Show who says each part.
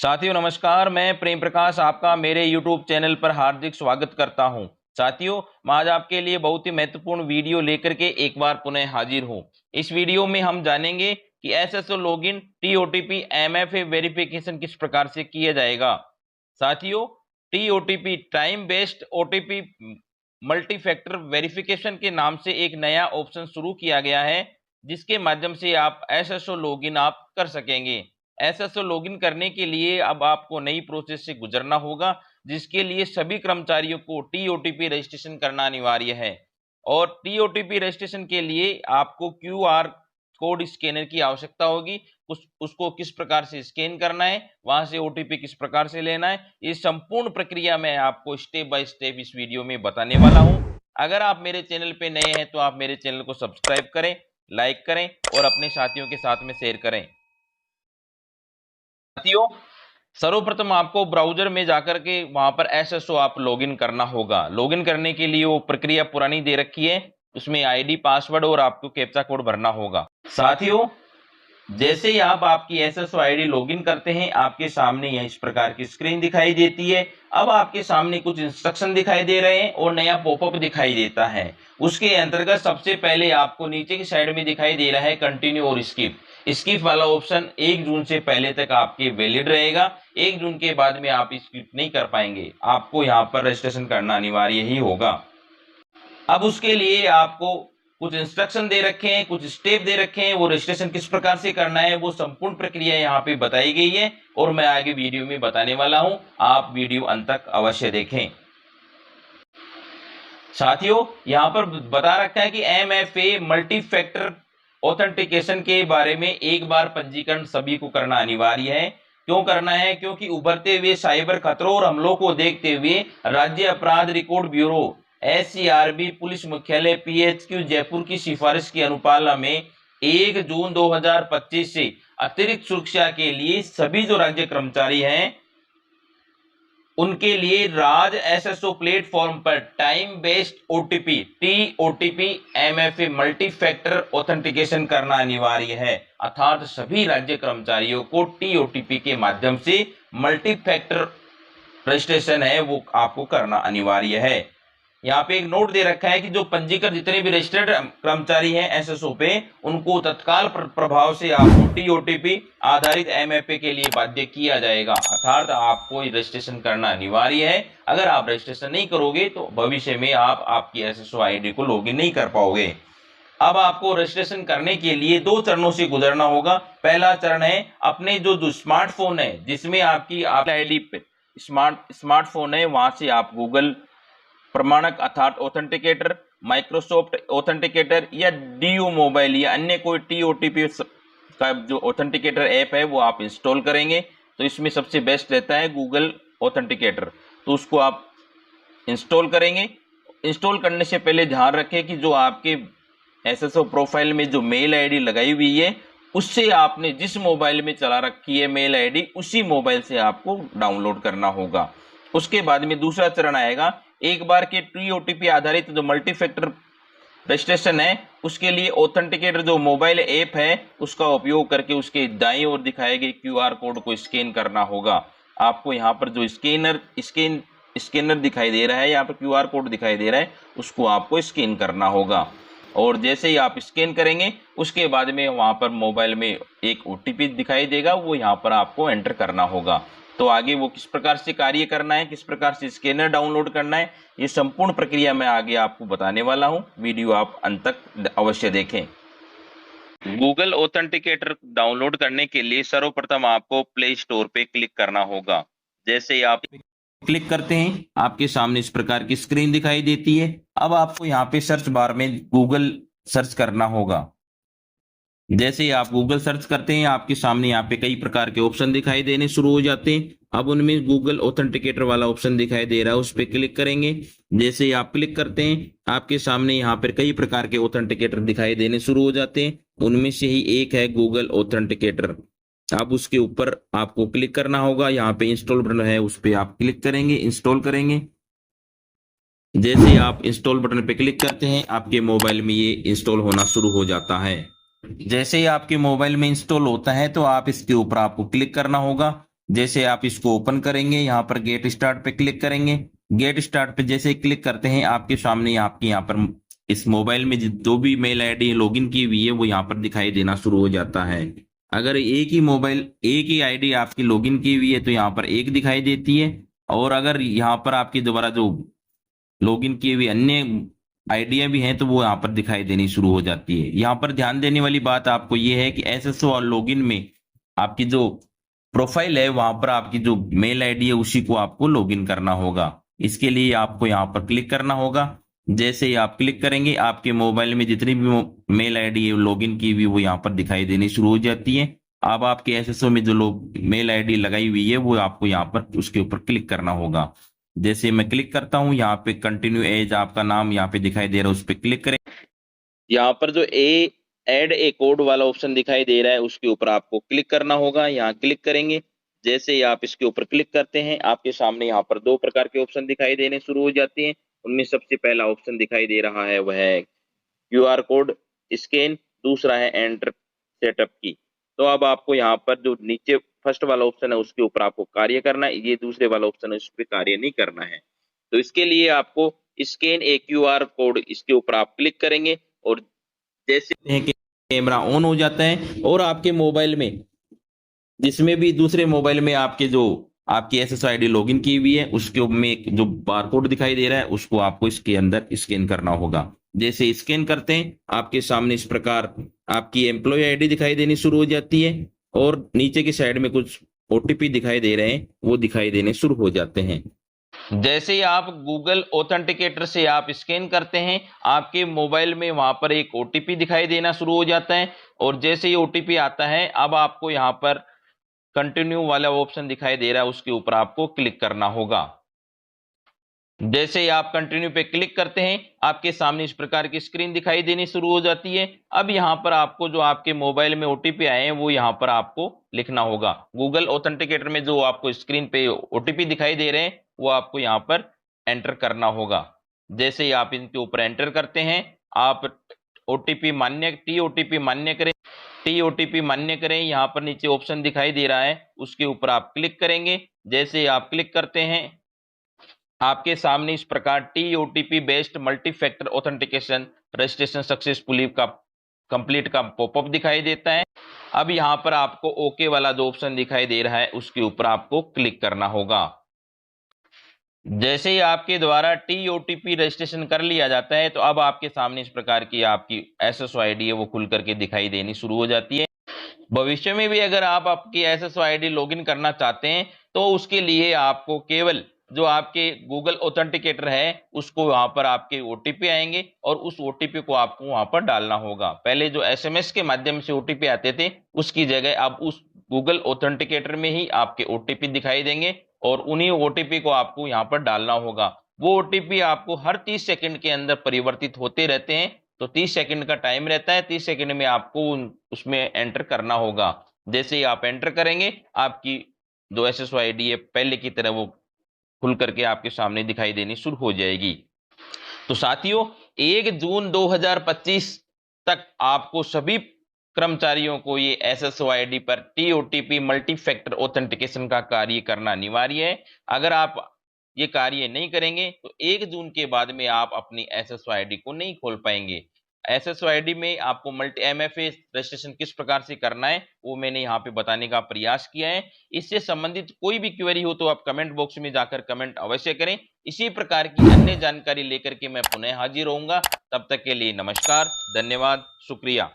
Speaker 1: साथियों नमस्कार, मैं प्रेम प्रकाश आपका मेरे YouTube चैनल पर हार्दिक स्वागत करता हूं। साथियों, मैं आज आपके लिए बहुत ही महत्वपूर्ण वीडियो लेकर के एक बार पुनः हाजिर हूं। इस वीडियो में हम जानेंगे कि SSO login, TOTP, MFA verification किस प्रकार से किया जाएगा। साथियों, TOTP time based OTP multi factor verification के नाम से एक नया ऑप्शन शुरू किया गया है, जिसके माध्यम से आप एसएसओ लॉगिन आप कर सकेंगे। एसएसओ लॉगिन करने के लिए अब आपको नई प्रोसेस से गुजरना होगा, जिसके लिए सभी कर्मचारियों को टीओटीपी रजिस्ट्रेशन करना अनिवार्य है। और टीओटीपी रजिस्ट्रेशन के लिए आपको क्यूआर कोड स्कैनर की आवश्यकता होगी। उसको किस प्रकार से स्कैन करना है, वहां से ओटीपी किस प्रकार से लेना है, ये संपूर्ण प्रक्रिया मैं आपको स्टेप बाय स्टेप इस वीडियो में बताने वाला हूं। अगर आप मेरे चैनल पे नए हैं तो आप मेरे चैनल को सब्सक्राइब करें, लाइक करें और अपने साथियों के साथ में शेयर करें। साथियों, सर्वप्रथम आपको ब्राउजर में जाकर के वहां पर एसएसओ आप लॉगिन करना होगा। लॉगिन करने के लिए वो प्रक्रिया पुरानी दे रखी है, उसमें आईडी, पासवर्ड और आपको कैप्चा कोड भरना होगा। साथियों, जैसे ही आप आपकी एसएसओ आईडी लॉगिन करते हैं, आपके सामने यह इस प्रकार की स्क्रीन दिखाई देती है। अब आपके सामने कुछ इंस्ट्रक्शन दिखाई दे रहे हैं और नया पॉपअप दिखाई देता है। उसके अंतर्गत सबसे पहले आपको नीचे की साइड में दिखाई दे रहा है कंटिन्यू और स्किप। स्किप वाला ऑप्शन 1 जून से पहले तक आपके वैलिड रहेगा। 1 जून के बाद में आप स्किप नहीं कर पाएंगे, आपको यहाँ पर रजिस्ट्रेशन करना अनिवार्य ही होगा। अब उसके लिए आपको कुछ इंस्ट्रक्शन दे रखे हैं, कुछ स्टेप दे रखे हैं, वो रजिस्ट्रेशन किस प्रकार से करना है वो संपूर्ण प्रक्रिया यहाँ पे बताई गई है और मैं आगे वीडियो में बताने वाला हूं। आप वीडियो अंत तक अवश्य देखें। साथियों, यहाँ पर बता रखा है कि एमएफए मल्टी फैक्टर ऑथेंटिकेशन के बारे में एक बार पंजीकरण सभी को करना अनिवार्य है। क्यों करना है? क्योंकि उभरते हुए साइबर खतरों और हमलों को देखते हुए राज्य अपराध रिकॉर्ड ब्यूरो एससीआरबी पुलिस मुख्यालय पीएचक्यू जयपुर की सिफारिश की अनुपालना में 1 जून 2025 से अतिरिक्त सुरक्षा के लिए सभी जो राज्य कर्मचारी हैं उनके लिए राज एसएसओ प्लेटफॉर्म पर time based OTP TOTP MFA multi factor authentication करना अनिवार्य है। अर्थात सभी राज्य कर्मचारियों को टीओटीपी के माध्यम से मल्टी फैक्टर रजिस्ट्रेशन है वो आपको करना अनिवार्य है। यहाँ पे एक नोट दे रखा है कि जो पंजीकृत जितने भी रजिस्टर्ड कर्मचारी हैं एसएसओ पे, उनको तत्काल प्रभाव से आपको टीओटीपी आधारित एमएफए के लिए बाध्य किया जाएगा। अर्थात आपको रजिस्ट्रेशन करना अनिवार्य है। अगर आप रजिस्ट्रेशन नहीं करोगे तो भविष्य में आप आपकी एसएसओ आईडी को लॉगिन नहीं कर पाओगे। अब आपको रजिस्ट्रेशन करने के लिए 2 चरणों से गुजरना होगा। पहला चरण है अपने जो स्मार्टफोन है जिसमें आपकी आईडी स्मार्टफोन है, वहां से आप गूगल प्रमाणक अर्थात ऑथेंटिकेटर, माइक्रोसॉफ्ट ऑथेंटिकेटर या डीयू मोबाइल या अन्य कोई टीओटीपी का जो ऑथेंटिकेटर ऐप है वो आप इंस्टॉल करेंगे। तो इसमें सबसे बेस्ट रहता है गूगल ऑथेंटिकेटर, तो उसको आप इंस्टॉल करेंगे। इंस्टॉल करने से पहले ध्यान रखें कि जो आपके एसएसओ प्रोफाइल में जो मेल आईडी लगाई हुई है उससे आपने जिस मोबाइल में चला रखी है मेल आईडी, उसी मोबाइल से आपको डाउनलोड करना होगा। उसके बाद में दूसरा चरण आएगा। एक बार के टीओटीपी आधारित जो मल्टी फैक्टर रजिस्ट्रेशन है उसके लिए ऑथेंटिकेटर जो मोबाइल ऐप है उसका उपयोग करके उसके दाईं ओर दिखाए गए क्यूआर कोड को स्कैन करना होगा। आपको यहाँ पर जो स्कैनर दिखाई दे रहा है, यहाँ पर क्यूआर कोड दिखाई दे रहा है, उसको आपको स्कैन करना होगा। और जैसे ही आप स्कैन करेंगे उसके बाद में वहां पर मोबाइल में एक ओटीपी दिखाई देगा, वो यहाँ पर आपको एंटर करना होगा। तो आगे वो किस प्रकार से कार्य करना है, किस प्रकार से स्कैनर डाउनलोड करना है, ये संपूर्ण प्रक्रिया मैं आगे आपको बताने वाला हूं। वीडियो आप अंत तक अवश्य देखें। गूगल ऑथेंटिकेटर डाउनलोड करने के लिए सर्वप्रथम आपको प्ले स्टोर पे क्लिक करना होगा। जैसे ही आप क्लिक करते हैं आपके सामने इस प्रकार की स्क्रीन दिखाई देती है। अब आपको यहाँ पे सर्च बार में गूगल सर्च करना होगा। जैसे ही आप गूगल सर्च करते हैं आपके सामने यहाँ पे कई प्रकार के ऑप्शन दिखाई देने शुरू हो जाते हैं। अब उनमें गूगल ऑथेंटिकेटर वाला ऑप्शन दिखाई दे रहा है, उस पर क्लिक करेंगे। जैसे ही आप क्लिक करते हैं आपके सामने यहाँ पर कई प्रकार के ऑथेंटिकेटर दिखाई देने शुरू हो जाते हैं। उनमें से ही एक है गूगल ऑथेंटिकेटर। अब उसके ऊपर आपको क्लिक करना होगा। यहाँ पे इंस्टॉल बटन है, उस पर आप क्लिक करेंगे, इंस्टॉल करेंगे। जैसे ही आप इंस्टॉल बटन पे क्लिक करते हैं आपके मोबाइल में ये इंस्टॉल होना शुरू हो जाता है। जैसे ही आपके मोबाइल में इंस्टॉल होता है तो आप इसके ऊपर आपको क्लिक करना होगा। जैसे आप इसको ओपन करेंगे, यहाँ पर गेट स्टार्ट पे क्लिक करेंगे। गेट स्टार्ट पे जैसे क्लिक करते हैं, आपके सामने आपकी यहाँ पर इस मोबाइल में जो भी मेल आईडी लॉगिन की हुई है वो यहाँ पर दिखाई देना शुरू हो जाता है। अगर एक ही आईडी आपकी लॉगिन की हुई है तो यहाँ पर एक दिखाई देती है, और अगर यहाँ पर आपकी दोबारा जो लॉगिन की हुई अन्य आइडिया भी हैं तो वो यहाँ पर दिखाई देनी शुरू हो जाती है। यहाँ पर ध्यान देने वाली बात आपको ये है कि एसएसओ और लॉगिन में आपकी जो प्रोफाइल है वहां पर आपकी जो मेल आईडी है उसी को आपको लॉगिन करना होगा। इसके लिए आपको यहाँ पर क्लिक करना होगा। जैसे ही आप क्लिक करेंगे, आपके मोबाइल में जितनी भी मेल आईडी है लॉगिन की हुई वो यहाँ पर दिखाई देनी शुरू हो जाती है। अब आपके एसएसओ में जो लोग मेल आईडी लगाई हुई है वो आपको यहाँ पर उसके ऊपर क्लिक करना होगा। जैसे मैं क्लिक करता हूँ, यहाँ पे कंटिन्यू एज आपका नाम यहाँ पे दिखाई दे रहा है, उस पर क्लिक करें। यहाँ पर जो ऐड ए कोड वाला ऑप्शन दिखाई दे रहा है उसके ऊपर आपको क्लिक करना होगा। यहाँ क्लिक करेंगे, जैसे ही आप इसके ऊपर क्लिक करते हैं आपके सामने यहाँ पर दो प्रकार के ऑप्शन दिखाई देने शुरू हो जाते हैं। उनमें सबसे पहला ऑप्शन दिखाई दे रहा है वह है क्यूआर कोड स्कैन, दूसरा है एंटर सेटअप की। तो अब आपको यहाँ पर जो नीचे फर्स्ट वाला ऑप्शन है उसके ऊपर आपको कार्य करना है, ये दूसरे वाला ऑप्शन है उस पर कार्य नहीं करना है। तो इसके लिए आपको स्कैन ए क्यूआर कोड इसके ऊपर आप क्लिक करेंगे, और जैसे कैमरा ऑन हो जाता है और आपके मोबाइल में जिसमें भी दूसरे मोबाइल में आपके जो आपकी एसएसओ आईडी लॉगिन की हुई है उसके में जो बारकोड दिखाई दे रहा है उसको आपको इसके अंदर स्कैन करना होगा। जैसे स्कैन करते हैं आपके सामने इस प्रकार आपकी एम्प्लॉय आईडी दिखाई देनी शुरू हो जाती है, और नीचे की साइड में कुछ ओटीपी दिखाई दे रहे हैं वो दिखाई देने शुरू हो जाते हैं। जैसे ही आप गूगल ऑथेंटिकेटर से आप स्कैन करते हैं आपके मोबाइल में वहां पर एक ओटीपी दिखाई देना शुरू हो जाता है, और जैसे ही ओटीपी आता है अब आपको यहाँ पर कंटिन्यू वाला ऑप्शन दिखाई दे रहा है उसके ऊपर आपको क्लिक करना होगा। जैसे ही आप कंटिन्यू पे क्लिक करते हैं आपके सामने इस प्रकार की स्क्रीन दिखाई देनी शुरू हो जाती है। अब यहाँ पर आपको जो आपके मोबाइल में ओटीपी आए हैं वो यहाँ पर आपको लिखना होगा। गूगल ऑथेंटिकेटर में जो आपको स्क्रीन पे ओटीपी दिखाई दे रहे हैं वो आपको यहाँ पर एंटर करना होगा। जैसे ही आप इनके ऊपर एंटर करते हैं आप ओटीपी मान्य करें, यहाँ पर नीचे ऑप्शन दिखाई दे रहा है उसके ऊपर आप क्लिक करेंगे। जैसे ही आप क्लिक करते हैं आपके सामने इस प्रकार TOTP based multi factor authentication registration successfully का कंप्लीट का पॉपअप दिखाई देता है। अब यहाँ पर आपको ओके वाला जो ऑप्शन दिखाई दे रहा है उसके ऊपर आपको क्लिक करना होगा। जैसे ही आपके द्वारा टीओटीपी रजिस्ट्रेशन कर लिया जाता है तो अब आपके सामने इस प्रकार की आपकी एसएसओ आईडी है वो खुल करके दिखाई देनी शुरू हो जाती है। भविष्य में भी अगर आप आपकी एसएसओ आईडी लॉगिन करना चाहते हैं तो उसके लिए आपको केवल जो आपके गूगल ऑथेंटिकेटर है उसको वहां पर आपके ओटीपी आएंगे और उस ओटीपी को आपको वहां पर डालना होगा। पहले जो एसएमएस के माध्यम से ओटीपी आते थे उसकी जगह अब उस गूगल ऑथेंटिकेटर में ही आपके ओटीपी दिखाई देंगे और उन्हीं ओटीपी को आपको यहाँ पर डालना होगा। वो ओटीपी आपको हर 30 सेकंड के अंदर परिवर्तित होते रहते हैं, तो 30 सेकंड का टाइम रहता है। 30 सेकंड में आपको उसमें एंटर करना होगा। जैसे ही आप एंटर करेंगे आपकी जो एसएसओ आईडी है पहले की तरह वो खुल करके आपके सामने दिखाई देनी शुरू हो जाएगी। तो साथियों 1 जून 2025 तक आपको सभी कर्मचारियों को ये एसएसओ आईडी पर टीओटीपी मल्टी फैक्टर ऑथेंटिकेशन का कार्य करना अनिवार्य है। अगर आप ये कार्य नहीं करेंगे तो 1 जून के बाद में आप अपनी एसएसओ आईडी को नहीं खोल पाएंगे। एसएसओ आईडी में आपको मल्टी एमएफए रजिस्ट्रेशन किस प्रकार से करना है वो मैंने यहाँ पे बताने का प्रयास किया है। इससे संबंधित कोई भी क्वेरी हो तो आप कमेंट बॉक्स में जाकर कमेंट अवश्य करें। इसी प्रकार की अन्य जानकारी लेकर के मैं पुनः हाजिर होऊंगा। तब तक के लिए नमस्कार, धन्यवाद, शुक्रिया।